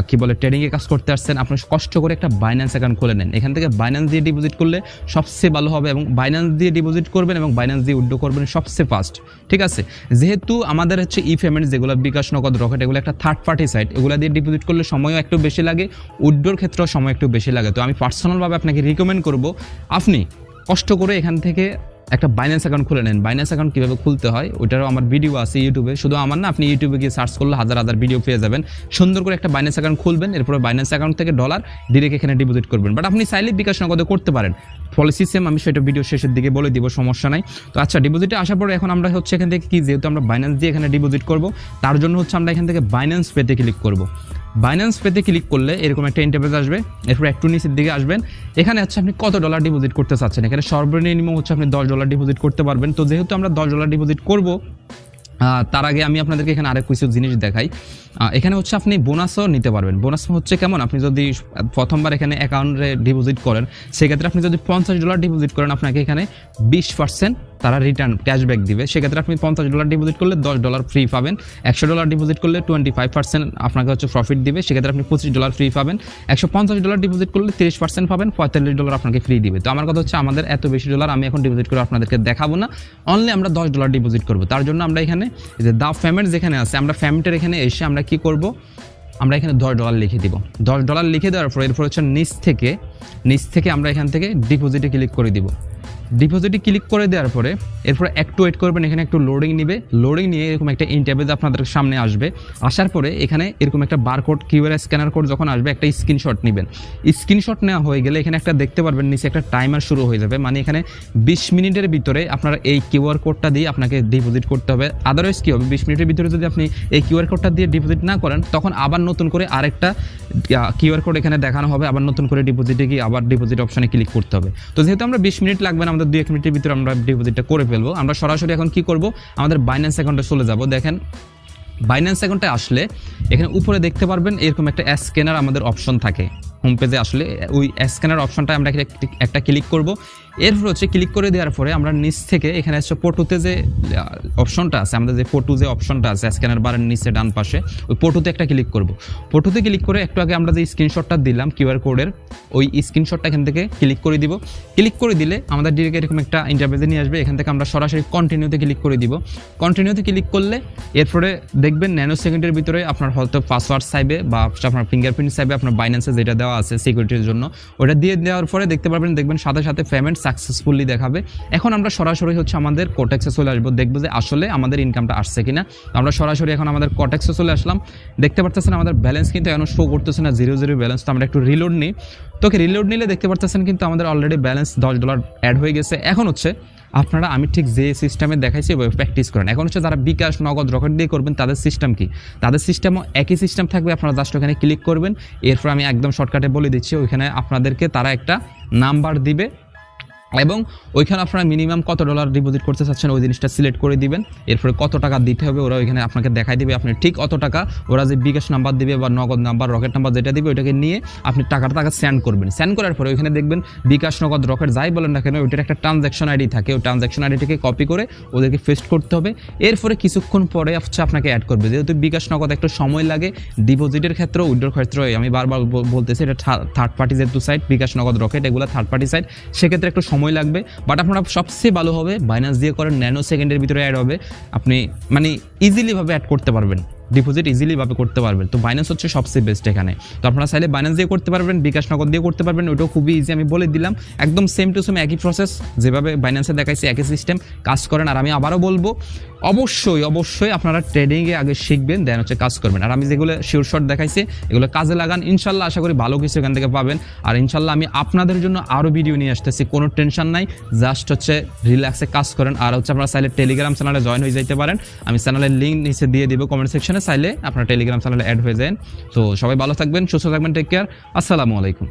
Speaker 1: কি বলে ট্রেডিংয়ে কাজ করতে আসছেন, আপনি কষ্ট করে একটা বাইন্যান্স অ্যাকাউন্ট খুলে নেন। এখান থেকে বাইন্যান্স দিয়ে ডিপোজিট করলে সবচেয়ে ভালো হবে, এবং বাইন্যান্স দিয়ে ডিপোজিট করবেন এবং বাইন্যান্স দিয়ে উইথড্র করবেন সবচেয়ে ফাস্ট, ঠিক আছে। যেহেতু আমাদের হচ্ছে ই পেমেন্ট যেগুলো বিকাশ, নগদ, রকেট এগুলো একটা থার্ড পার্টি সাইট, এগুলো দিয়ে ডিপোজিট করলে সময়ও একটু বেশি লাগে, উইথড্রোর ক্ষেত্রেও সময় একটু বেশি লাগে। তো আমি পার্সোনালভাবে আপনাকে রিকমেন্ড করব আপনি কষ্ট করে এখান থেকে একটা বাইন্যান্স অ্যাকাউন্ট খুলে নেন। বাইন্যান্স অ্যাকাউন্ট কীভাবে খুলতে হয় ওইটারও আমার ভিডিও আছে ইউটিউবে, শুধু আমার না, আপনি ইউটিউবে গিয়ে সার্চ করলে হাজার হাজার ভিডিও পেয়ে যাবেন। সুন্দর করে একটা বাইন্যান্স অ্যাকাউন্ট খুলবেন, এরপরে বাইন্যান্স অ্যাকাউন্ট থেকে ডলার ডিরেক্ট এখানে ডিপোজিট করবেন। বাট আপনি চাইলে বিকাশ, নগদে করতে পারেন, পলিসি সেম, আমি সেটা ভিডিও শেষের দিকে বলে দিব, সমস্যা নাই। তো আচ্ছা, ডিপোজিটে আসার পরে এখন আমরা হচ্ছে এখান থেকে কি, যেহেতু আমরা বাইন্যান্স দিয়ে এখানে ডিপোজিট করব তার জন্য হচ্ছে আমরা এখান থেকে বাইন্যান্স পেতে ক্লিক করব। বাইন্যান্স পেতে ক্লিক করলে এরকম একটা ইন্টারফেস আসবে, এরপর একটু নিচের দিকে আসবেন। এখানে হচ্ছে আপনি কত ডলার ডিপোজিট করতে চাচ্ছেন, এখানে সর্বনিম্ন হচ্ছে আপনি $10 ডিপোজিট করতে পারবেন। তো যেহেতু আমরা $10 ডিপোজিট করব, তার আগে আমি আপনাদেরকে এখানে আরেক কিছু জিনিস দেখাই। এখানে হচ্ছে আপনি বোনাসও নিতে পারবেন। বোনাস হচ্ছে কেমন, আপনি যদি প্রথমবার এখানে অ্যাকাউন্টে ডিপোজিট করেন সেক্ষেত্রে আপনি যদি $50 ডিপোজিট করেন আপনাকে এখানে 20% তারা রিটার্ন ক্যাশব্যাক দিবে। সেক্ষেত্রে আপনি $50 ডিপোজিট করলে $10 ফ্রি পাবেন। $100 ডিপোজিট করলে 25% আপনাকে হচ্ছে প্রফিট দিবে, সেক্ষেত্রে আপনি $25 ফ্রি পাবেন। $150 ডিপোজিট করলে 30% পাবেন, $45 আপনাকে ফ্রি দিবে। তো আমার কথা হচ্ছে আমাদের এত বেশি ডলার আমি এখন ডিপোজিট করে আপনাদেরকে দেখাবো না, অনলি আমরা $10 ডিপোজিট করবো। তার জন্য আমরা এখানে যে দা পেমেন্ট যেখানে আছে, আমরা পেমেন্টের এখানে এসে আমরা কি করব, আমরা এখানে $10 লিখে দিব। $10 লিখে দেওয়ার পর এরপর হচ্ছে নিচ থেকে আমরা এখান থেকে ডিপোজিটে ক্লিক করে দিব। ডিপোজিটে ক্লিক করে দেওয়ার পরে এরপর একটু ওয়েট করবেন, এখানে একটু লোডিং নিবে। লোডিং নিয়ে এরকম একটা ইন্টারফেস আপনাদের সামনে আসবে। আসার পরে এখানে এরকম একটা বারকোড, কিউআর স্ক্যানার কোড যখন আসবে একটা স্ক্রিনশট নেবেন। স্ক্রিনশট নেওয়া হয়ে গেলে এখানে একটা দেখতে পারবেন নিচে একটা টাইমার শুরু হয়ে যাবে, মানে এখানে 20 মিনিটের ভিতরে আপনারা এই কিউআর কোডটা দিয়ে আপনাকে ডিপোজিট করতে হবে। আদারওয়াইজ কী হবে, 20 মিনিটের ভিতরে যদি আপনি এই কিউআর কোডটা দিয়ে ডিপোজিট না করেন তখন আবার নতুন করে আরেকটা কিউআর কোড এখানে দেখানো হবে, আবার নতুন করে ডিপোজিটে গিয়ে আবার ডিপোজিট অপশনে ক্লিক করতে হবে। তো যেহেতু আমরা 20 মিনিট লাগবে না, আমাদের 2-1 মিনিটের ভিতরে আমরা ডিপোজিটটা করে ফেলবো। আমরা সরাসরি এখন কি করব, আমাদের বাইন্যান্স অ্যাকাউন্টে চলে যাব। দেখেন বাইন্যান্স অ্যাকাউন্টে আসলে এখানে উপরে দেখতে পারবেন এরকম একটা স্ক্যানার আমাদের অপশন থাকে। হোম পেজে আসলে ওই স্ক্যানার অপশনটা আমরা একটা ক্লিক করব। এরপর হচ্ছে ক্লিক করে দেওয়ার পরে আমরা নিচ থেকে এখানে হচ্ছে ফটোতে যে অপশনটা আছে, আমাদের যে ফটো যে অপশনটা আছে স্ক্যানার বারের নিচে ডান পাশে, ওই ফটোতে একটা ক্লিক করব। ফটোতে ক্লিক করে একটু আগে আমরা যে স্ক্রিনশটটা দিলাম কিউআর কোডের, ওই স্ক্রিনশটটা এখান থেকে ক্লিক করে দিব। ক্লিক করে দিলে আমাদের ডিরেক্ট এরকম একটা ইন্টারফেসে নিয়ে আসবে। এখান থেকে আমরা সরাসরি কন্টিনিউতে ক্লিক করে দিব। কন্টিনিউতে ক্লিক করলে এরপরে দেখবেন ন্যানো সেকেন্ডের ভিতরে আপনার হয়তো পাসওয়ার্ড চাইবে বা আপনার ফিঙ্গারপ্রিন্ট চাইবে, আপনার বাইন্যান্সে যেটা দেওয়া আছে সিকিউরিটির জন্য, ওটা দিয়ে দেওয়ার পরে দেখতে পারবেন, দেখবেন সাথে সাথে পেমেন্ট সাকসেসফুলি দেখাবে। এখন আমরা সরাসরি হচ্ছে আমাদের কোটেক্সে চলে আসবো, দেখবো যে আসলে আমাদের ইনকামটা আসছে কিনা। আমরা সরাসরি এখন আমাদের কোটেক্সে চলে আসলাম। দেখতে পারতেছেন আমাদের ব্যালেন্স কিন্তু এখন শো করতেছে না, 0 ব্যালেন্স। তো আমরা একটু রিলোড নিই। তোকে রিলোড নিলে দেখতে পারতেছেন কিন্তু আমাদের অলরেডি ব্যালেন্স $10 অ্যাড হয়ে গেছে। এখন হচ্ছে আপনারা আমি ঠিক যে সিস্টেমে দেখাইছি ওই প্র্যাকটিস করেন। এখন হচ্ছে যারা বিকাশ, নগদ, রকেট দিয়ে করবেন তাদের সিস্টেম কি, তাদের সিস্টেমও একই সিস্টেম থাকবে। আপনারা জাস্ট ওখানে ক্লিক করবেন। এরপর আমি একদম শর্টকাটে বলে দিচ্ছি, ওইখানে আপনাদেরকে তারা একটা নাম্বার দিবে এবং ওইখানে আপনারা মিনিমাম কত ডলার ডিপোজিট করতে চাচ্ছেন ওই জিনিসটা সিলেক্ট করে দিবেন। এরপরে কত টাকা দিতে হবে ওরা ওইখানে আপনাকে দেখাই দিবে। আপনি ঠিক অত টাকা ওরা যে বিকাশ নাম্বার দিবে বা নগদ নাম্বার, রকেট নাম্বার যেটা দিবে ওইটাকে নিয়ে আপনি টাকা সেন্ড করবেন। সেন্ড করার পরে ওইখানে দেখবেন বিকাশ, নগদ, রকেট যাই বলেন না কেন ওইটার একটা ট্রানজ্যাকশন আইডি থাকে। ওই ট্রানজ্যাকশন আইডিটাকে কপি করে ওদেরকে পেস্ট করতে হবে। এরপরে কিছুক্ষণ পরে হচ্ছে আপনাকে অ্যাড করবে। যেহেতু বিকাশ, নগদ একটু সময় লাগে ডিপোজিটের ক্ষেত্রে, উইথড্রর ক্ষেত্রে, আমি বারবার বলতেছি এটা থার্ড পার্টি যেহেতু সাইট, বিকাশ, নগদ, রকেট এগুলো থার্ড পার্টি সাইট, সেক্ষেত্রে একটু সময় লাগবে। বাট আপনারা সবচেয়ে ভালো হবে বাইন্যান্স দিয়ে করেন, ন্যানো সেকেন্ডের ভিতরে অ্যাড হবে। আপনি মানে ইজিলিভাবে অ্যাড করতে পারবেন, ডিপোজিট ইজিলিভাবে করতে পারবেন। তো বাইন্যান্স হচ্ছে সবচেয়ে বেস্ট এখানে। তো আপনারা চাইলে বাইন্যান্স দিয়ে করতে পারবেন, বিকাশ, নগদ দিয়ে করতে পারবেন, ওইটাও খুবই ইজি। আমি বলে দিলাম একদম সেম টু সেম একই প্রসেস, যেভাবে বাইন্যান্সে দেখাইছি একই সিস্টেম কাজ করেন। আর আমি আবারও বলবো অবশ্যই আপনারা ট্রেডিংয়ে আগে শিখবেন, দেন হচ্ছে কাজ করবেন। আর আমি যেগুলো শিওর শট দেখাইছি এগুলো কাজে লাগান, ইনশাল্লাহ আশা করি ভালো কিছু এখান থেকে পাবেন। আর ইনশাল্লাহ আমি আপনাদের জন্য আরও ভিডিও নিয়ে আসতেছি, কোনো টেনশন নাই, জাস্ট হচ্ছে রিল্যাক্সে কাজ করেন। আর হচ্ছে আপনারা চাইলে টেলিগ্রাম চ্যানেলে জয়েন হয়ে যেতে পারেন, আমি চ্যানেলের লিঙ্ক নিচে দিয়ে দিব কমেন্ট সেকশনে, চাইলে আপনারা টেলিগ্রাম চ্যানেলে অ্যাড হয়ে যান। তো সবাই ভালো থাকবেন, সুস্থ থাকবেন, টেক কেয়ার, আসসালামু আলাইকুম।